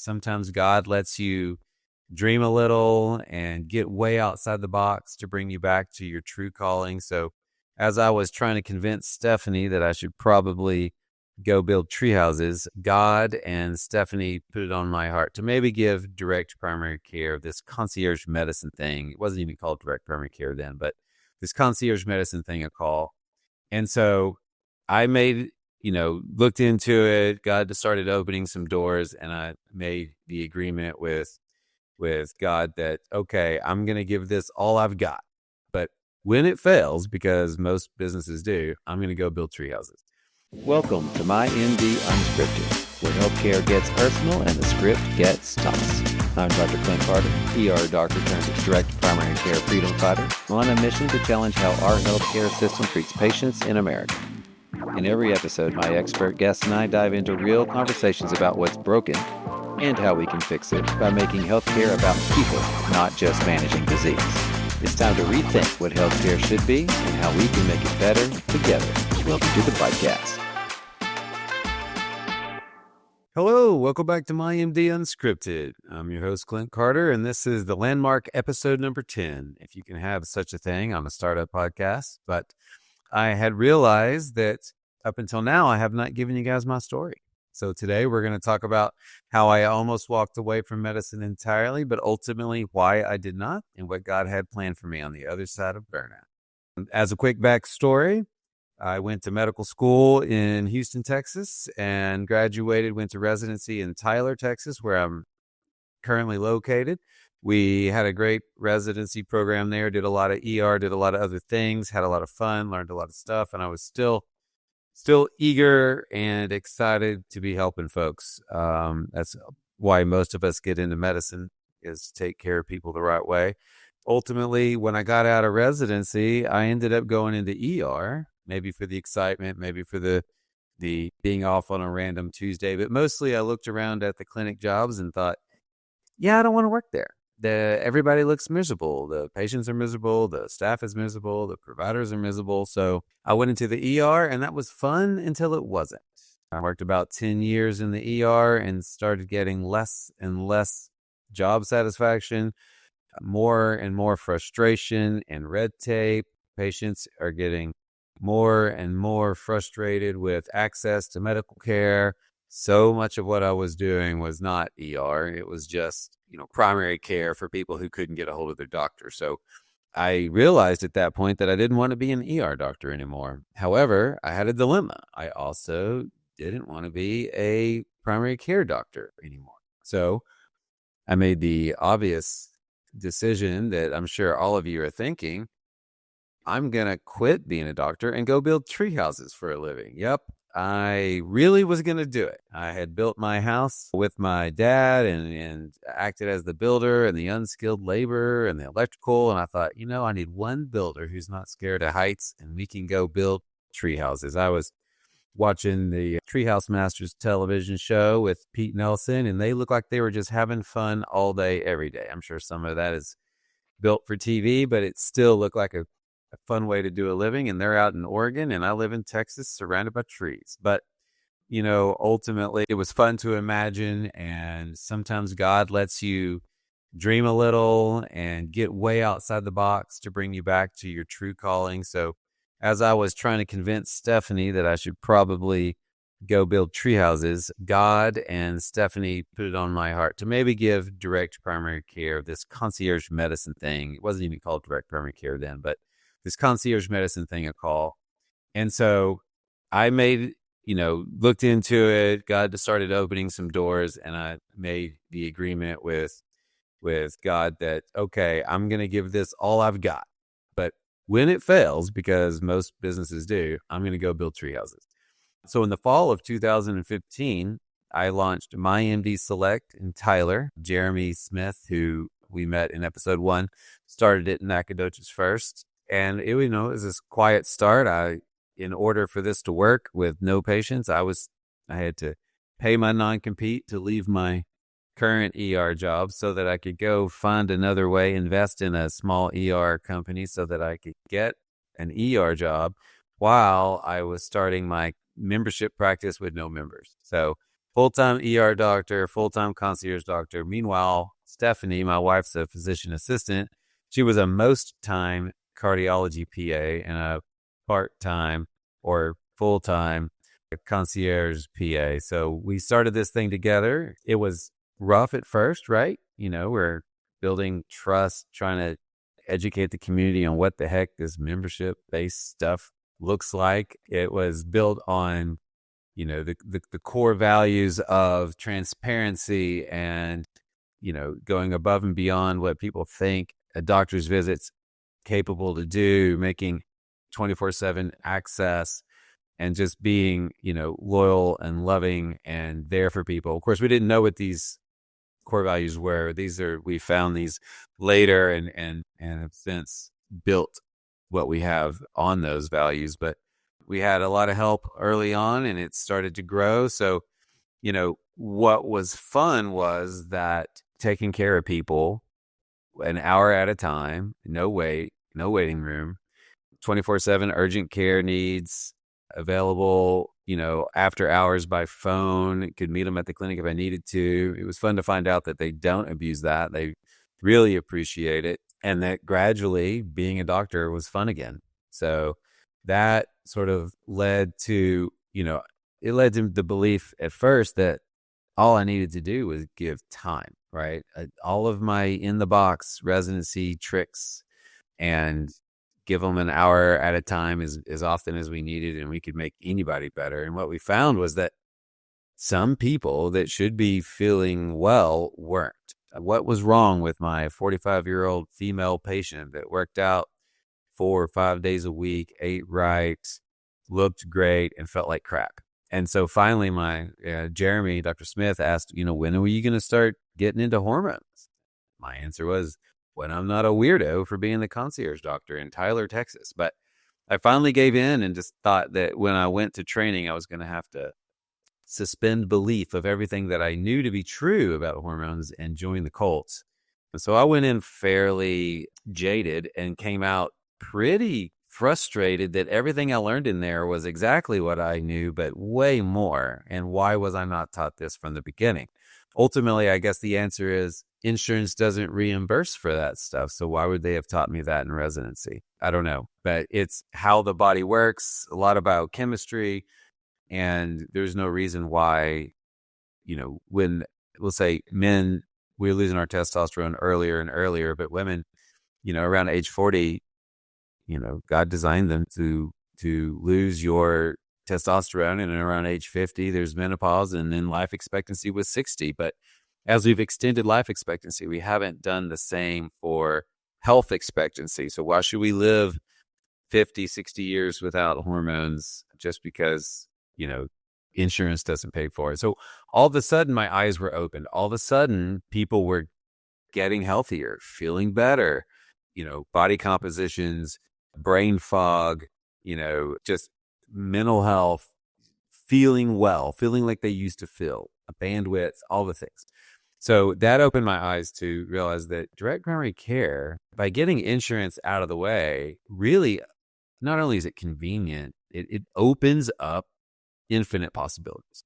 sometimes God lets you dream a little and get way outside the box to bring you back to your true calling. So as I was trying to convince Stephanie that I should probably go build treehouses, God and Stephanie put it on my heart to maybe give direct primary care, this concierge medicine thing. It wasn't even called direct primary care then, but this concierge medicine thing a call. And so I looked into it. God started opening some doors, and I made the agreement with God that, okay, I'm going to give this all I've got. But when it fails, because most businesses do, I'm going to go build treehouses. Welcome to MyMD Unscripted, where healthcare gets personal and the script gets tossed. I'm Dr. Clint Carter, ER doctor turned direct primary care freedom fighter, on a mission to challenge how our healthcare system treats patients in America. In every episode, my expert guests and I dive into real conversations about what's broken and how we can fix it by making healthcare about people, not just managing disease. It's time to rethink what healthcare should be and how we can make it better together. Welcome to the podcast. Hello, welcome back to MyMD Unscripted. I'm your host, Clint Carter, and this is the landmark episode number 10. If you can have such a thing on a startup podcast. But I had realized that up until now, I have not given you guys my story. So today we're going to talk about how I almost walked away from medicine entirely, but ultimately why I did not and what God had planned for me on the other side of burnout. As a quick backstory, I went to medical school in Houston, Texas, and graduated, went to residency in Tyler, Texas, where I'm currently located. We had a great residency program there, did a lot of ER, did a lot of other things, had a lot of fun, learned a lot of stuff, and I was still eager and excited to be helping folks. That's why most of us get into medicine, is take care of people the right way. Ultimately, when I got out of residency, I ended up going into ER, maybe for the excitement, maybe for the being off on a random Tuesday. But mostly I looked around at the clinic jobs and thought, yeah, I don't want to work there. Everybody looks miserable. The patients are miserable. The staff is miserable. The providers are miserable. So I went into the ER, and that was fun until it wasn't. I worked about 10 years in the ER and started getting less and less job satisfaction, more and more frustration and red tape. Patients are getting more and more frustrated with access to medical care. So much of what I was doing was not ER. It was just, primary care for people who couldn't get a hold of their doctor. So I realized at that point that I didn't want to be an ER doctor anymore. However, I had a dilemma. I also didn't want to be a primary care doctor anymore. So I made the obvious decision that I'm sure all of you are thinking, I'm going to quit being a doctor and go build treehouses for a living. Yep, I really was going to do it. I had built my house with my dad and acted as the builder and the unskilled labor and the electrical. And I thought, I need one builder who's not scared of heights, and we can go build treehouses. I was watching the Treehouse Masters television show with Pete Nelson, and they looked like they were just having fun all day, every day. I'm sure some of that is built for TV, but it still looked like a fun way to do a living. And they're out in Oregon, and I live in Texas surrounded by trees. But, ultimately it was fun to imagine. And sometimes God lets you dream a little and get way outside the box to bring you back to your true calling. So as I was trying to convince Stephanie that I should probably go build treehouses, God and Stephanie put it on my heart to maybe give direct primary care, this concierge medicine thing. It wasn't even called direct primary care then, but this concierge medicine thing a call. And so I looked into it. God started opening some doors, and I made the agreement with God that, okay, I'm going to give this all I've got. But when it fails, because most businesses do, I'm going to go build treehouses. So in the fall of 2015, I launched MyMD Select in Tyler. Jeremy Smith, who we met in episode 1, started it in Nacogdoches first. And it was this quiet start. In order for this to work with no patients, I had to pay my non-compete to leave my current ER job so that I could go find another way, invest in a small ER company so that I could get an ER job while I was starting my membership practice with no members. So full-time ER doctor, full-time concierge doctor. Meanwhile, Stephanie, my wife's a physician assistant. She was a most-time cardiology PA and a part-time or full-time concierge PA. So we started this thing together. It was rough at first, right? We're building trust, trying to educate the community on what the heck this membership-based stuff looks like. It was built on, the core values of transparency and, going above and beyond what people think a doctor's visit's capable to do, making 24/7 access and just being, loyal and loving and there for people. Of course, we didn't know what these core values were. We found these later and have since built what we have on those values. But we had a lot of help early on and it started to grow. So, what was fun was that taking care of people an hour at a time, no waiting room, 24/7 urgent care needs available, after hours by phone. Could meet them at the clinic if I needed to. It was fun to find out that they don't abuse that. They really appreciate it. And that gradually being a doctor was fun again. So that sort of led to, it led to the belief at first that all I needed to do was give time, right? All of my in the box residency tricks and give them an hour at a time as often as we needed, and we could make anybody better. And what we found was that some people that should be feeling well weren't. What was wrong with my 45-year-old female patient that worked out 4 or 5 days a week, ate right, looked great, and felt like crap? And so finally, my Jeremy, Dr. Smith, asked, when are you going to start getting into hormones? My answer was, when I'm not a weirdo for being the concierge doctor in Tyler, Texas. But I finally gave in and just thought that when I went to training, I was going to have to suspend belief of everything that I knew to be true about hormones and join the cults. And so I went in fairly jaded and came out pretty frustrated that everything I learned in there was exactly what I knew, but way more. And why was I not taught this from the beginning? Ultimately, I guess the answer is insurance doesn't reimburse for that stuff. So why would they have taught me that in residency? I don't know, but it's how the body works, a lot of biochemistry. And there's no reason why, when we'll say men, we're losing our testosterone earlier and earlier, but women, around age 40, God designed them to lose your testosterone, and around age 50, there's menopause, and then life expectancy was 60. But as we've extended life expectancy, we haven't done the same for health expectancy. So why should we live 50, 60 years without hormones just because, insurance doesn't pay for it? So all of a sudden, my eyes were opened. All of a sudden, people were getting healthier, feeling better, body compositions, brain fog, just mental health, feeling well, feeling like they used to feel, a bandwidth, all the things. So that opened my eyes to realize that direct primary care, by getting insurance out of the way, really, not only is it convenient, it opens up infinite possibilities.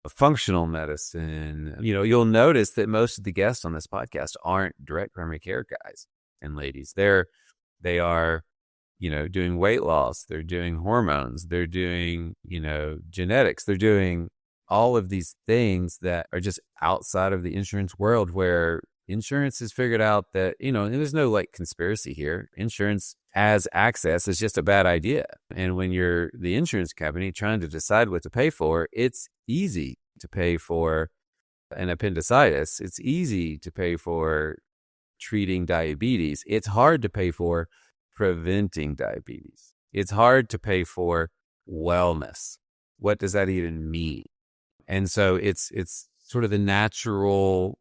Functional medicine, you'll notice that most of the guests on this podcast aren't direct primary care guys and ladies. They are, doing weight loss. They're doing hormones. They're doing, genetics. They're doing all of these things that are just outside of the insurance world, where insurance has figured out that, there's no like conspiracy here. Insurance as access is just a bad idea. And when you're the insurance company trying to decide what to pay for, it's easy to pay for an appendicitis. It's easy to pay for treating diabetes. It's hard to pay for preventing diabetes. It's hard to pay for wellness. What does that even mean? And so it's sort of the natural,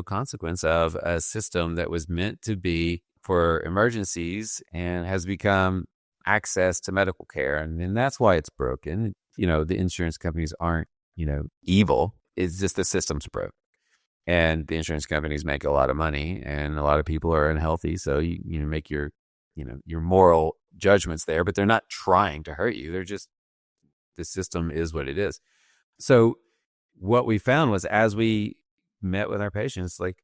consequence of a system that was meant to be for emergencies and has become access to medical care. And that's why it's broken. The insurance companies aren't, evil. It's just the system's broke. And the insurance companies make a lot of money and a lot of people are unhealthy. So you make your moral judgments there, but they're not trying to hurt you. They're just, the system is what it is. So what we found was as we met with our patients, like,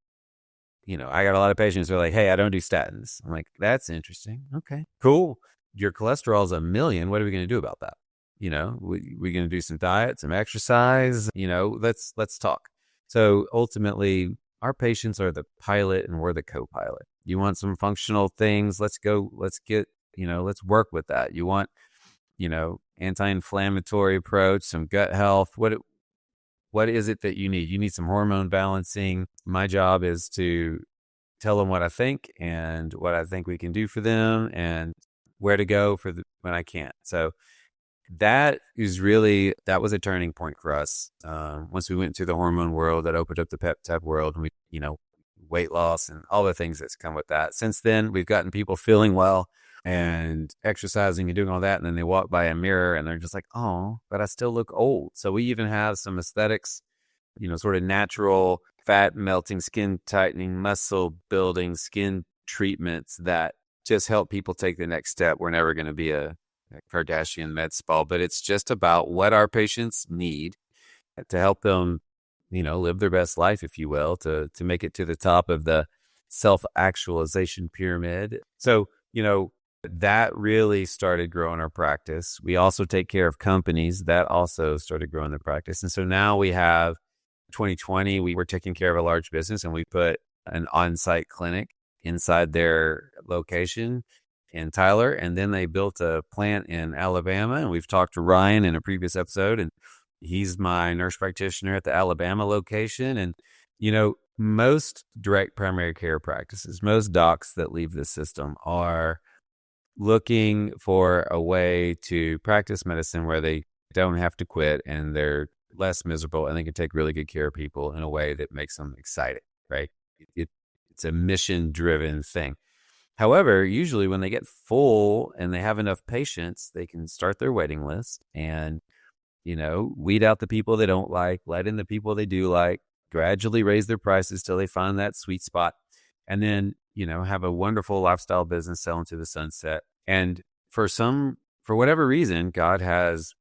I got a lot of patients who are like, hey, I don't do statins. I'm like, that's interesting. Okay, cool. Your cholesterol's 1,000,000. What are we going to do about that? We're going to do some diet, some exercise, let's talk. So ultimately, our patients are the pilot and we're the co-pilot. You want some functional things? Let's go. Let's work with that. You want, anti-inflammatory approach, some gut health. What is it that you need? You need some hormone balancing. My job is to tell them what I think and what I think we can do for them and where to go when I can't. So that was a turning point for us. Once we went to the hormone world, that opened up the peptide world, and weight loss and all the things that's come with that. Since then, we've gotten people feeling well and exercising and doing all that. And then they walk by a mirror and they're just like, oh, but I still look old. So we even have some aesthetics, sort of natural fat melting, skin tightening, muscle building, skin treatments that just help people take the next step. We're never going to be a Kardashian med spa, but it's just about what our patients need to help them, live their best life, if you will, to make it to the top of the self-actualization pyramid. So, that really started growing our practice. We also take care of companies that also started growing their practice. And so now we have 2020, we were taking care of a large business and we put an on-site clinic inside their location in Tyler. And then they built a plant in Alabama. And we've talked to Ryan in a previous episode, and he's my nurse practitioner at the Alabama location. And, most direct primary care practices, most docs that leave the system are looking for a way to practice medicine where they don't have to quit and they're less miserable and they can take really good care of people in a way that makes them excited, right? It's a mission-driven thing. However, usually when they get full and they have enough patients, they can start their waiting list and, weed out the people they don't like, let in the people they do like, gradually raise their prices till they find that sweet spot, and then, have a wonderful lifestyle business selling to the sunset. And for whatever reason, God has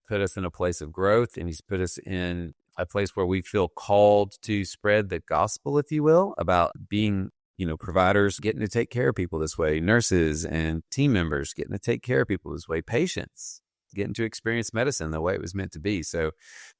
put us in a place of growth, and he's put us in a place where we feel called to spread the gospel, if you will, about being, providers getting to take care of people this way, nurses and team members getting to take care of people this way, patients getting to experience medicine the way it was meant to be. So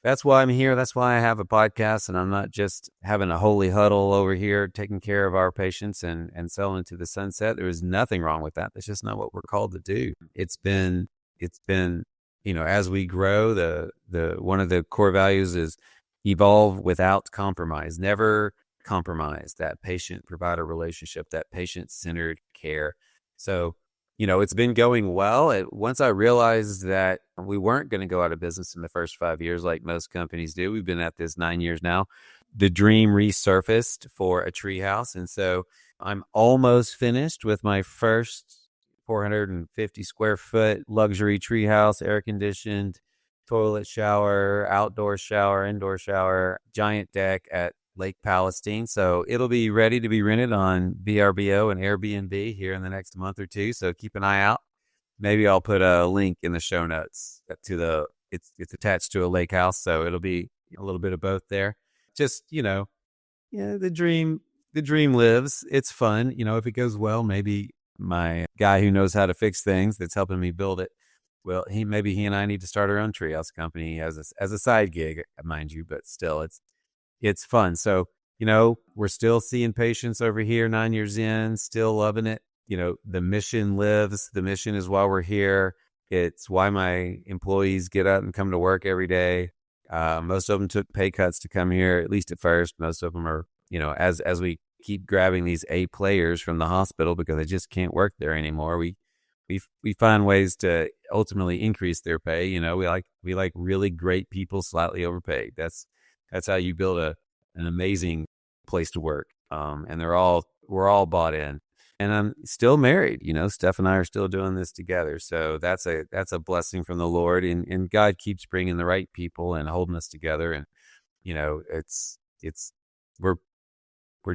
that's why I'm here. That's why I have a podcast, and I'm not just having a holy huddle over here taking care of our patients and selling to the sunset. There is nothing wrong with that. That's just not what we're called to do. It's been, as we grow, the one of the core values is evolve without compromise. Never compromise that patient-provider relationship, that patient-centered care. So, it's been going well. Once I realized that we weren't going to go out of business in the first 5 years like most companies do, we've been at this 9 years now, the dream resurfaced for a treehouse. And so I'm almost finished with my first 450 square foot luxury treehouse, air conditioned, toilet, shower, outdoor shower, indoor shower, giant deck at Lake Palestine. So it'll be ready to be rented on VRBO and Airbnb here in the next month or two. So keep an eye out. Maybe I'll put a link in the show notes to it's attached to a lake house. So it'll be a little bit of both there. Just, the dream lives. It's fun. If it goes well, maybe my guy who knows how to fix things that's helping me build it, well, he and I need to start our own treehouse company as a side gig, mind you, but still it's fun. So, we're still seeing patients over here 9 years in, still loving it. The mission lives. The mission is why we're here. It's why my employees get up and come to work every day. Most of them took pay cuts to come here, at least at first. Most of them are, as we keep grabbing these A players from the hospital because they just can't work there anymore. We find ways to ultimately increase their pay. We like really great people, slightly overpaid. That's how you build an amazing place to work. And we're all bought in. And I'm still married. Steph and I are still doing this together. So that's a blessing from the Lord. And God keeps bringing the right people and holding us together. And we're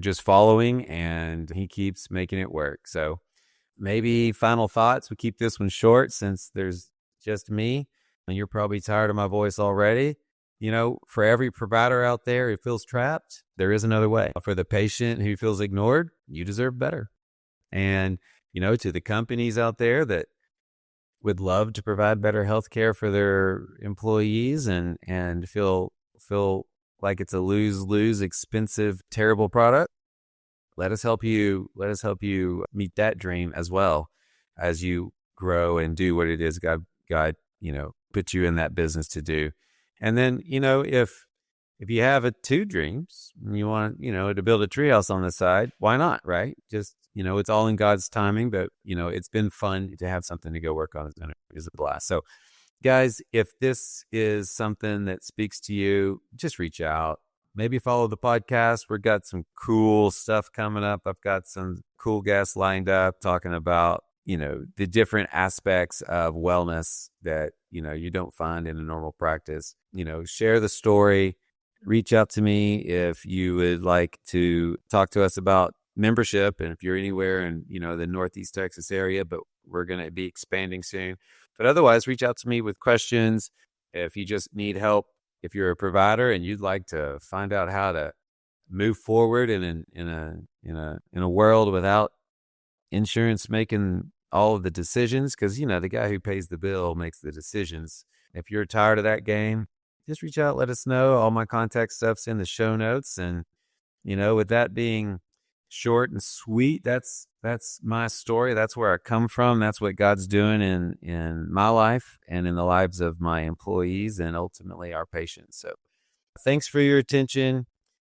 just following, and he keeps making it work. So maybe final thoughts. We keep this one short since there's just me, and you're probably tired of my voice already. for every provider out there who feels trapped, there is another way. For the patient who feels ignored, you deserve better. And, to the companies out there that would love to provide better health care for their employees and feel like it's a lose-lose, expensive, terrible product, let us help you meet that dream as well as you grow and do what it is God put you in that business to do. And then, if you have 2 dreams and you want, to build a treehouse on the side, why not, right? Just, it's all in God's timing, but, it's been fun to have something to go work on. It's a blast. So guys, if this is something that speaks to you, just reach out. Maybe follow the podcast. We've got some cool stuff coming up. I've got some cool guests lined up talking about, the different aspects of wellness that, you don't find in a normal practice. Share the story. Reach out to me if you would like to talk to us about membership, and if you're anywhere in, the Northeast Texas area, but we're going to be expanding soon. But otherwise, reach out to me with questions. If you just need help, if you're a provider and you'd like to find out how to move forward in a world without insurance making all of the decisions, because the guy who pays the bill makes the decisions. If you're tired of that game, just reach out, let us know. All my contact stuff's in the show notes. And with that being short and sweet, that's my story. That's where I come from. That's what God's doing in my life and in the lives of my employees and ultimately our patients. So thanks for your attention.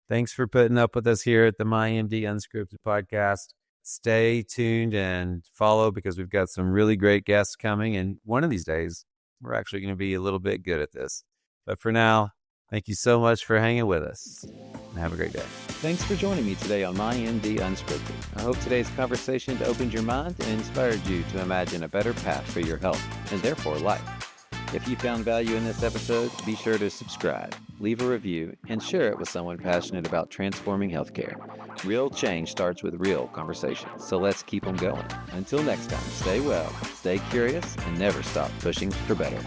Thanks for putting up with us here at the MyMD Unscripted podcast. Stay tuned and follow, because we've got some really great guests coming. And one of these days, we're actually going to be a little bit good at this. But for now, thank you so much for hanging with us, and have a great day. Thanks for joining me today on MyMD Unscripted. I hope today's conversation opened your mind and inspired you to imagine a better path for your health and therefore life. If you found value in this episode, be sure to subscribe, leave a review, and share it with someone passionate about transforming healthcare. Real change starts with real conversations, so let's keep them going. Until next time, stay well, stay curious, and never stop pushing for better.